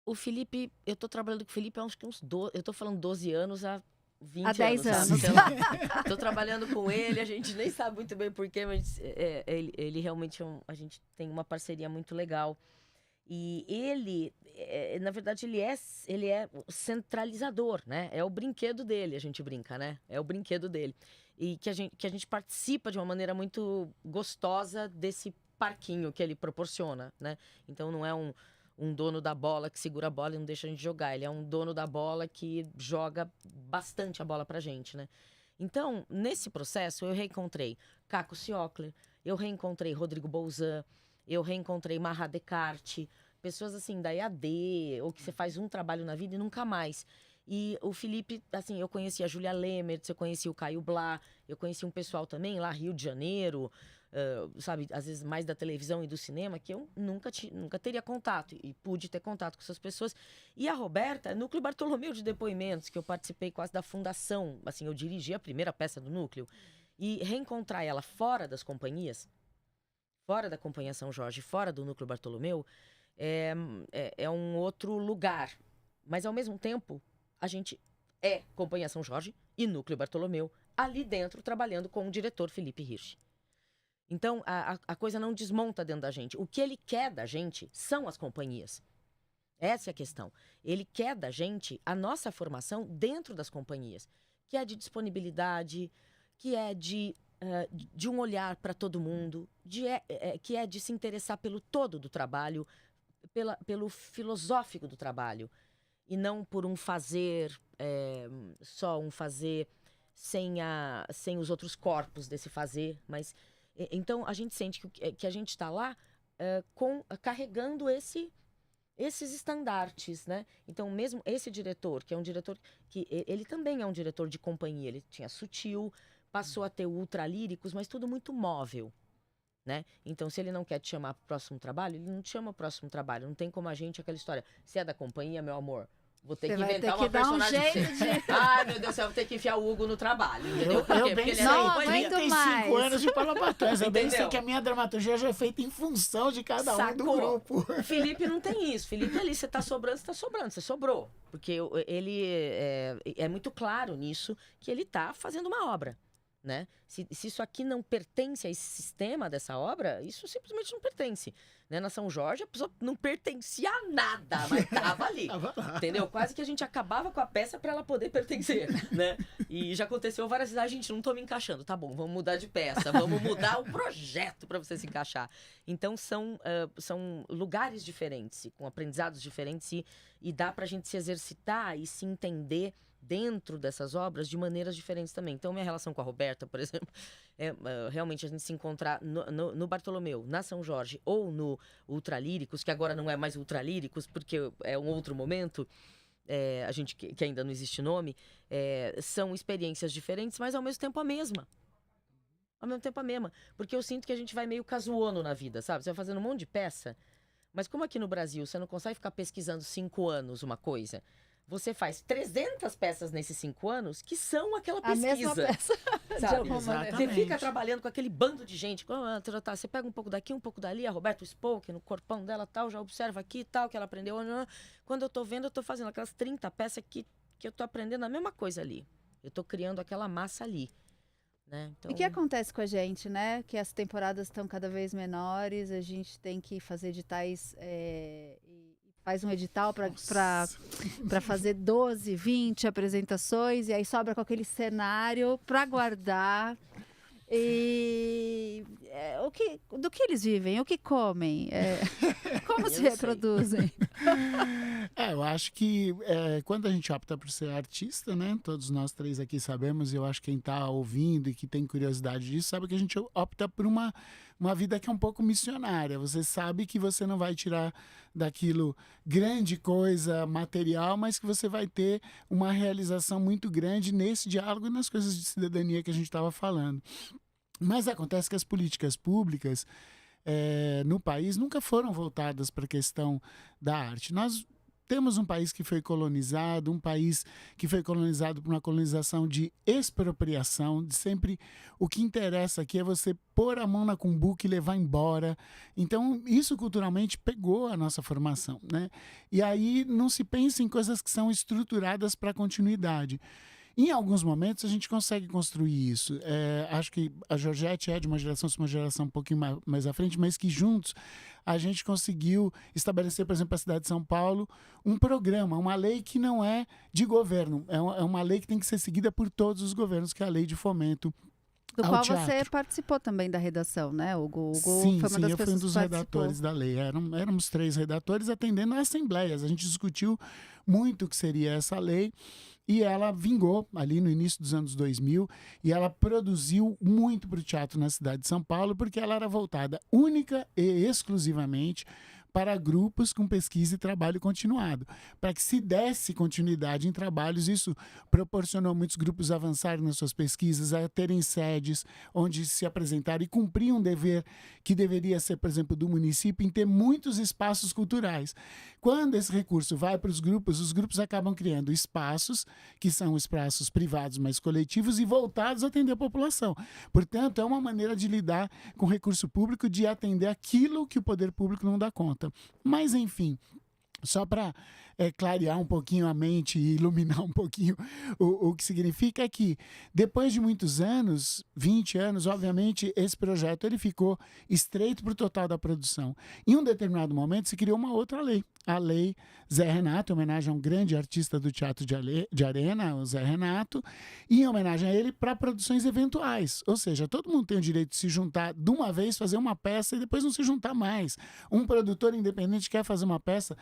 O Felipe, eu tô trabalhando com o Felipe há uns 12, eu tô falando 12 anos há 20 Há 10 anos. anos. Sei lá. Tô trabalhando com ele, a gente nem sabe muito bem porquê, mas ele realmente, a gente tem uma parceria muito legal. E ele, na verdade, ele é o centralizador, né? É o brinquedo dele, a gente brinca, né? É o brinquedo dele. E que a gente participa de uma maneira muito gostosa desse parquinho que ele proporciona, né? Então não é um um dono da bola que segura a bola e não deixa a gente jogar. Ele é um dono da bola que joga bastante a bola pra gente, né? Então, nesse processo, eu reencontrei Caco Ciocler, eu reencontrei Rodrigo Bolzan, eu reencontrei Maha Descartes, pessoas assim da EAD, ou que você faz um trabalho na vida e nunca mais. E o Felipe, assim, eu conheci a Júlia Lemertz, eu conheci o Caio Blá, eu conheci um pessoal também lá, Rio de Janeiro, sabe, às vezes mais da televisão e do cinema, que eu nunca teria contato, e pude ter contato com essas pessoas. E a Roberta, Núcleo Bartolomeu de Depoimentos, que eu participei quase da fundação, assim, eu dirigi a primeira peça do Núcleo, e reencontrar ela fora das companhias, fora da Companhia São Jorge, fora do Núcleo Bartolomeu, é um outro lugar. Mas, ao mesmo tempo, a gente é Companhia São Jorge e Núcleo Bartolomeu, ali dentro, trabalhando com o diretor Felipe Hirsch. Então, a coisa não desmonta dentro da gente. O que ele quer da gente são as companhias. Essa é a questão. Ele quer da gente a nossa formação dentro das companhias, que é de disponibilidade, que é de um olhar para todo mundo, que é de se interessar pelo todo do trabalho, pelo filosófico do trabalho, e não por um fazer, só um fazer sem os outros corpos desse fazer, mas... Então, a gente sente que a gente está lá carregando esses estandartes, né? Então, mesmo esse diretor, que é um diretor que ele também é um diretor de companhia, ele tinha Sutil, passou a ter Ultralíricos, mas tudo muito móvel, né? Então, se ele não quer te chamar para o próximo trabalho, ele não te chama para o próximo trabalho. Não tem como a gente, aquela história, se é da companhia, meu amor, vou ter que inventar uma personagem. Ai, meu Deus do céu, vou ter que enfiar o Hugo no trabalho. Entendeu? Por quê? Porque ele não é 35 anos de palapatões. Eu bem sei que a minha dramaturgia já é feita em função de cada um do grupo. O Felipe não tem isso. Felipe ali, você tá sobrando, você sobrou. Porque ele é muito claro nisso que ele tá fazendo uma obra. Né? Se isso aqui não pertence a esse sistema dessa obra, isso simplesmente não pertence. Né? Na São Jorge, a pessoa não pertencia a nada, mas tava ali. Entendeu? Quase que a gente acabava com a peça para ela poder pertencer. Né? E já aconteceu várias vezes, gente, não tô me encaixando. Tá bom, vamos mudar de peça, vamos mudar o projeto para você se encaixar. Então, são lugares diferentes, com aprendizados diferentes, e dá pra gente se exercitar e se entender dentro dessas obras de maneiras diferentes também. Então, minha relação com a Roberta, por exemplo, realmente a gente se encontrar no Bartolomeu, na São Jorge ou no Ultralíricos, que agora não é mais Ultralíricos, porque é um outro momento, a gente que ainda não existe nome, são experiências diferentes, mas ao mesmo tempo a mesma. Ao mesmo tempo a mesma. Porque eu sinto que a gente vai meio casuono na vida, sabe? Você vai fazendo um monte de peça, mas como aqui no Brasil você não consegue ficar pesquisando 5 anos uma coisa, você faz 300 peças nesses 5 anos que são aquela pesquisa. A mesma peça. Sabe? Você fica trabalhando com aquele bando de gente. Você pega um pouco daqui, um pouco dali. A Roberta Spoke, no corpão dela, tal, já observa aqui, tal, que ela aprendeu. Quando eu tô vendo, eu tô fazendo aquelas 30 peças que eu tô aprendendo a mesma coisa ali. Eu tô criando aquela massa ali. Né? Então... E o que acontece com a gente, né? Que as temporadas estão cada vez menores, a gente tem que fazer editais... Faz um edital para fazer 12, 20 apresentações, e aí sobra com aquele cenário para guardar. E do que eles vivem? O que comem? Como se reproduzem? Eu acho que quando a gente opta por ser artista, né? Todos nós 3 aqui sabemos, e eu acho que quem está ouvindo e que tem curiosidade disso, sabe que a gente opta por uma vida que é um pouco missionária. Você sabe que você não vai tirar daquilo grande coisa material, mas que você vai ter uma realização muito grande nesse diálogo e nas coisas de cidadania que a gente estava falando. Mas acontece que as políticas públicas no país nunca foram voltadas para a questão da arte. Nós temos um país que foi colonizado, por uma colonização de expropriação, de sempre o que interessa aqui é você pôr a mão na cumbuca e levar embora. Então, isso culturalmente pegou a nossa formação, né? E aí não se pensa em coisas que são estruturadas para continuidade. Em alguns momentos a gente consegue construir isso. Acho que a Georgette é de uma geração um pouquinho mais à frente, mas que juntos a gente conseguiu estabelecer, por exemplo, a cidade de São Paulo, um programa, uma lei que não é de governo, é uma lei que tem que ser seguida por todos os governos, que é a Lei de Fomento Do ao qual teatro. você participou também da redação, né, Hugo? O Hugo Sim, foi uma das eu fui um pessoas dos que participou. redatores da lei. Éramos 3 redatores atendendo a assembleias. A gente discutiu muito o que seria essa lei e ela vingou ali no início dos anos 2000 e ela produziu muito para o teatro na cidade de São Paulo porque ela era voltada única e exclusivamente para grupos com pesquisa e trabalho continuado. Para que se desse continuidade em trabalhos, isso proporcionou muitos grupos avançarem nas suas pesquisas, a terem sedes onde se apresentaram e cumpriam um dever que deveria ser, por exemplo, do município, em ter muitos espaços culturais. Quando esse recurso vai para os grupos acabam criando espaços, que são espaços privados, mas coletivos, e voltados a atender a população. Portanto, é uma maneira de lidar com o recurso público, de atender aquilo que o poder público não dá conta. Mas, enfim, só para clarear um pouquinho a mente e iluminar um pouquinho o que significa é que, depois de muitos anos, 20 anos, obviamente, esse projeto ele ficou estreito para o total da produção. Em um determinado momento, se criou uma outra lei, a Lei Zé Renato, em homenagem a um grande artista do teatro de arena, o Zé Renato, e em homenagem a ele para produções eventuais. Ou seja, todo mundo tem o direito de se juntar de uma vez, fazer uma peça e depois não se juntar mais. Um produtor independente quer fazer uma peça,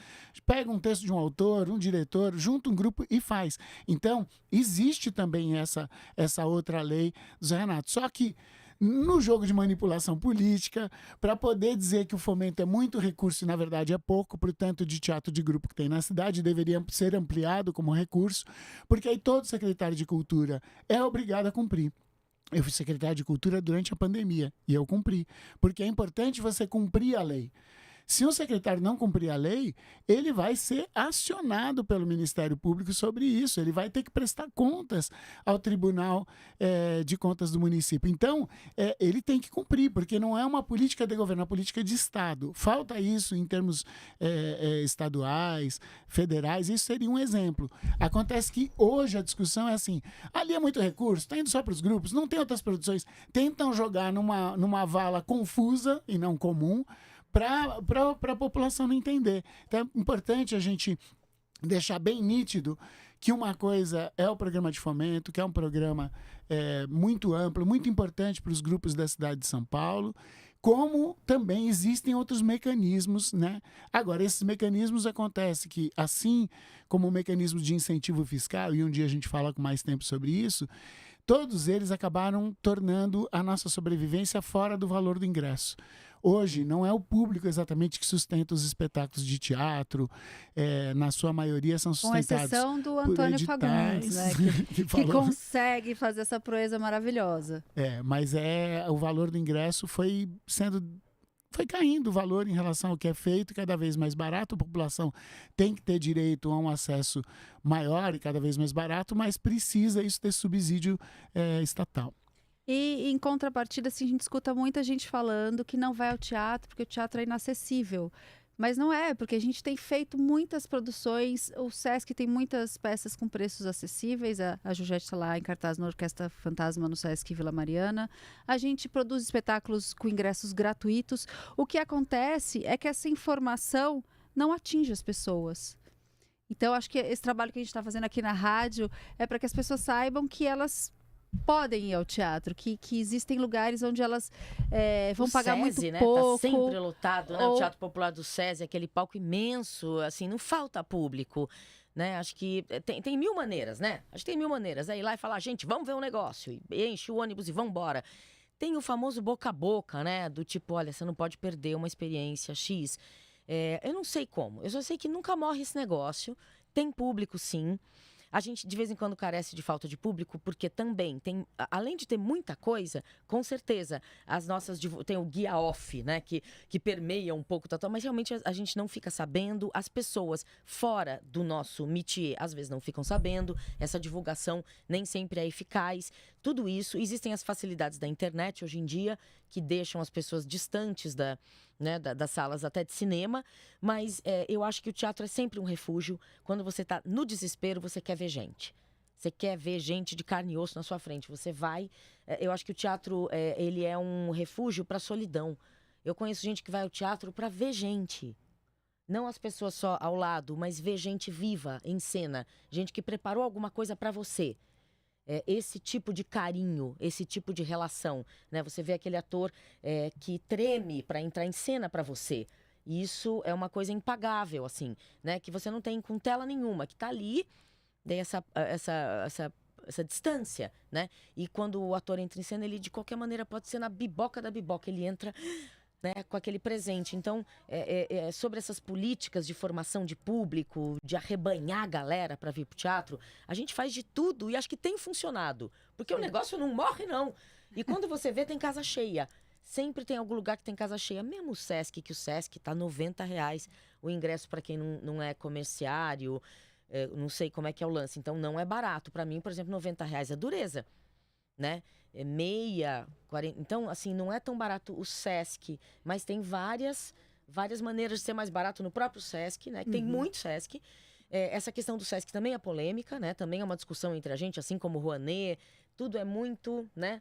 pega um texto de um autor, um diretor, junta um grupo e faz. Então, existe também essa outra lei do Zé Renato. Só que no jogo de manipulação política, para poder dizer que o fomento é muito recurso e na verdade é pouco, portanto, de teatro de grupo que tem na cidade, deveria ser ampliado como recurso, porque aí todo secretário de cultura é obrigado a cumprir. Eu fui secretário de cultura durante a pandemia e eu cumpri, porque é importante você cumprir a lei. Se um secretário não cumprir a lei, ele vai ser acionado pelo Ministério Público sobre isso. Ele vai ter que prestar contas ao Tribunal de Contas do município. Então, ele tem que cumprir, porque não é uma política de governo, é uma política de Estado. Falta isso em termos estaduais, federais, isso seria um exemplo. Acontece que hoje a discussão é assim, ali é muito recurso, está indo só para os grupos, não tem outras produções. Tentam jogar numa vala confusa e não comum, para a população não entender. Então é importante a gente deixar bem nítido que uma coisa é o programa de fomento, que é um programa muito amplo, muito importante para os grupos da cidade de São Paulo, como também existem outros mecanismos, né? Agora, esses mecanismos acontece que, assim como o mecanismo de incentivo fiscal, e um dia a gente fala com mais tempo sobre isso, todos eles acabaram tornando a nossa sobrevivência fora do valor do ingresso. Hoje, não é o público exatamente que sustenta os espetáculos de teatro, na sua maioria são sustentados com exceção do Antônio Fagundes, né, que consegue fazer essa proeza maravilhosa. Mas o valor do ingresso foi caindo o valor em relação ao que é feito, cada vez mais barato, a população tem que ter direito a um acesso maior e cada vez mais barato, mas precisa isso ter subsídio estatal. E, em contrapartida, assim, a gente escuta muita gente falando que não vai ao teatro porque o teatro é inacessível. Mas não é, porque a gente tem feito muitas produções, o Sesc tem muitas peças com preços acessíveis, a Jujete está lá em cartaz na Orquestra Fantasma no Sesc Vila Mariana, a gente produz espetáculos com ingressos gratuitos. O que acontece é que essa informação não atinge as pessoas. Então, acho que esse trabalho que a gente está fazendo aqui na rádio é para que as pessoas saibam que elas podem ir ao teatro, que existem lugares onde elas vão pagar SESI, muito né? pouco. Tá sempre lotado, né? O Teatro Popular do SESI, aquele palco imenso, assim, não falta público, né? Acho que tem mil maneiras, né? Acho que tem mil maneiras. Aí ir lá e falar, gente, vamos ver um negócio, e enche o ônibus e vamos embora. Tem o famoso boca a boca, né? Do tipo, olha, você não pode perder uma experiência X. Eu não sei como, eu só sei que nunca morre esse negócio, tem público sim. A gente, de vez em quando, carece de falta de público, porque também tem, além de ter muita coisa, com certeza, as nossas, tem o guia off, né, que permeia um pouco, mas realmente a gente não fica sabendo, as pessoas fora do nosso métier, às vezes não ficam sabendo, essa divulgação nem sempre é eficaz, tudo isso, existem as facilidades da internet hoje em dia, que deixam as pessoas distantes das salas até de cinema, mas eu acho que o teatro é sempre um refúgio. Quando você está no desespero, você quer ver gente. Você quer ver gente de carne e osso na sua frente. Você vai... eu acho que o teatro ele é um refúgio para a solidão. Eu conheço gente que vai ao teatro para ver gente. Não as pessoas só ao lado, mas ver gente viva, em cena. Gente que preparou alguma coisa para você. esse tipo de carinho, esse tipo de relação, né? Você vê aquele ator que treme para entrar em cena para você. E isso é uma coisa impagável, assim, né? Que você não tem com tela nenhuma, que tá ali, daí essa distância, né? E quando o ator entra em cena, ele de qualquer maneira pode ser na biboca da biboca, ele entra, né, com aquele presente. Então, sobre essas políticas de formação de público, de arrebanhar a galera para vir pro teatro, a gente faz de tudo e acho que tem funcionado. Porque o negócio não morre, não. E quando você vê, tem casa cheia. Sempre tem algum lugar que tem casa cheia. Mesmo o Sesc, que o Sesc tá R$90 o ingresso para quem não é comerciário. Não sei como é que é o lance. Então, não é barato. Para mim, por exemplo, R$90 é dureza, né? É meia, 40. Então, assim, não é tão barato o Sesc, mas tem várias maneiras de ser mais barato no próprio Sesc, né? Que tem muito Sesc. Essa questão do Sesc também é polêmica, né? Também é uma discussão entre a gente, assim como o Rouanet. Tudo é muito, né?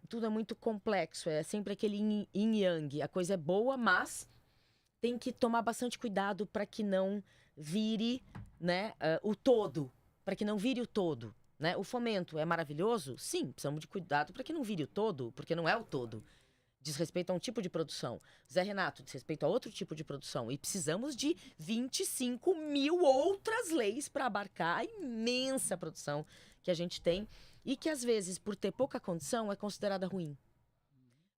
Tudo é muito complexo. É sempre aquele yin yang. A coisa é boa, mas tem que tomar bastante cuidado para que não vire, né, o todo. Para que não vire o todo. Né? O fomento é maravilhoso? Sim, precisamos de cuidado para que não vire o todo, porque não é o todo. Diz respeito a um tipo de produção. Zé Renato diz respeito a outro tipo de produção. E precisamos de 25 mil outras leis para abarcar a imensa produção que a gente tem e que, às vezes, por ter pouca condição, é considerada ruim.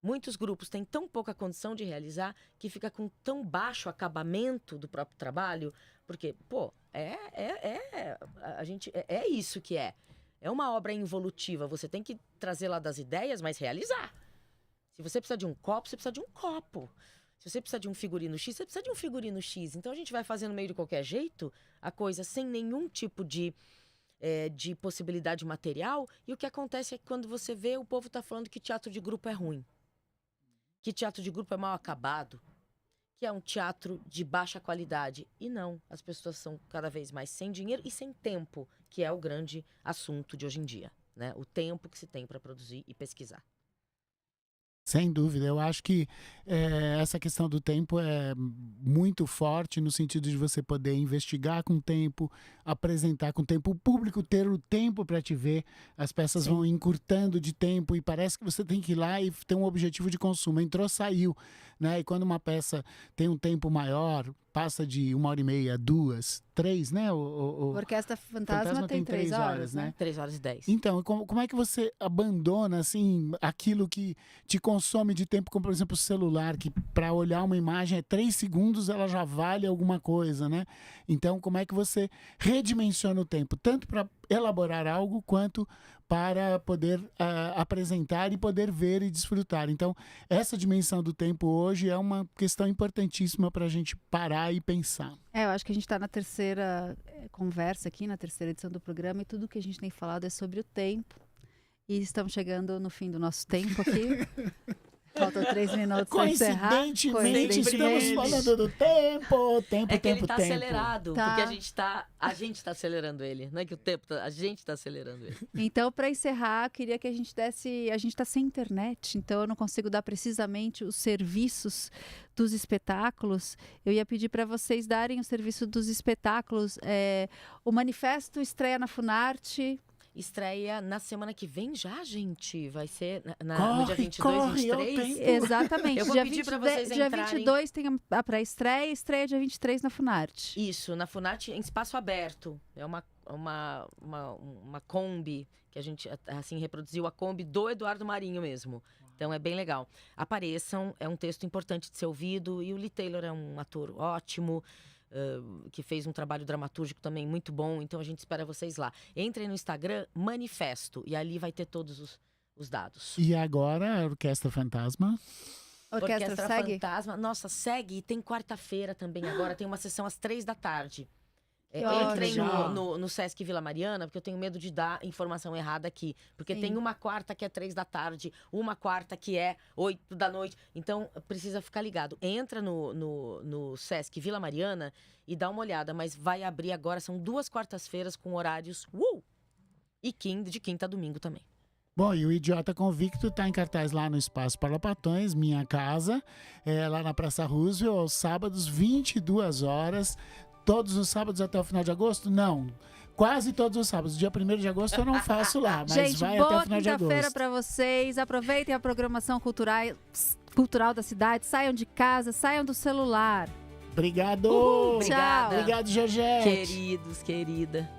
Muitos grupos têm tão pouca condição de realizar que fica com tão baixo acabamento do próprio trabalho, porque, pô, a gente, é isso que é. É uma obra involutiva, você tem que trazer lá das ideias, mas realizar. Se você precisa de um copo, você precisa de um copo. Se você precisa de um figurino X, você precisa de um figurino X. Então a gente vai fazendo meio de qualquer jeito a coisa sem nenhum tipo de possibilidade material. E o que acontece é que quando você vê, o povo tá falando que teatro de grupo é ruim. Que teatro de grupo é mal acabado. Que é um teatro de baixa qualidade. E não, as pessoas são cada vez mais sem dinheiro e sem tempo, que é o grande assunto de hoje em dia, né? O tempo que se tem para produzir e pesquisar. Sem dúvida, eu acho que essa questão do tempo é muito forte no sentido de você poder investigar com tempo, apresentar com tempo, o público ter o tempo para te ver, as peças vão encurtando de tempo e parece que você tem que ir lá e ter um objetivo de consumo, entrou, saiu, né? E quando uma peça tem um tempo maior, passa de 1h30, 2, 3, né? O Orquestra Fantasma tem 3 horas, né? 3h10. Então, como é que você abandona, assim, aquilo que te consome de tempo, como, por exemplo, o celular, que para olhar uma imagem 3 segundos, ela já vale alguma coisa, né? Então, como é que você redimensiona o tempo, tanto para elaborar algo, quanto para poder apresentar e poder ver e desfrutar. Então, essa dimensão do tempo hoje é uma questão importantíssima para a gente parar e pensar. Eu acho que a gente está na terceira conversa aqui, na terceira edição do programa, e tudo que a gente tem falado é sobre o tempo. E estamos chegando no fim do nosso tempo aqui. Faltam 3 minutos para encerrar. Coincidentemente, estamos falando do tempo. É que ele tá acelerado, porque a gente tá acelerando ele. Não é que o tempo, a gente tá acelerando ele. Então, para encerrar, queria que a gente desse... A gente está sem internet, então eu não consigo dar precisamente os serviços dos espetáculos. Eu ia pedir para vocês darem o serviço dos espetáculos. O Manifesto estreia na Funarte... Estreia na semana que vem já, gente. Vai ser no dia 22, 23. Exatamente. Eu vou pedir para vocês entrarem. Dia 22 tem a pré-estreia, estreia dia 23 na Funarte. Isso, na Funarte em espaço aberto. É uma Kombi, que a gente assim reproduziu a Kombi do Eduardo Marinho mesmo. Então é bem legal. Apareçam, é um texto importante de ser ouvido. E o Lee Taylor é um ator ótimo. Que fez um trabalho dramatúrgico também muito bom, então a gente espera vocês lá. Entrem no Instagram, Manifesto, e ali vai ter todos os dados. E agora, a Orquestra Fantasma? Orquestra Fantasma, nossa, segue, e tem quarta-feira também agora, tem uma sessão às 3h. Entrem no Sesc Vila Mariana, porque eu tenho medo de dar informação errada aqui. Porque tem uma quarta que é 3h, uma quarta que é 8h. Então, precisa ficar ligado. Entra no Sesc Vila Mariana e dá uma olhada. Mas vai abrir agora, são 2 quartas-feiras com horários e de quinta a domingo também. Bom, e o Idiota Convicto está em cartaz lá no Espaço Parlapatões, minha casa, lá na Praça Roosevelt, aos sábados, 22 horas. Todos os sábados até o final de agosto? Não. quase todos os sábados. Dia 1º de agosto eu não faço lá, mas Gente, vai até o boa final de quinta-feira agosto. pra vocês. Aproveitem a programação cultural da cidade. Saiam de casa, saiam do celular. Obrigado! Uhul, Tchau. obrigada. Obrigado, Georgette. Queridos, querida.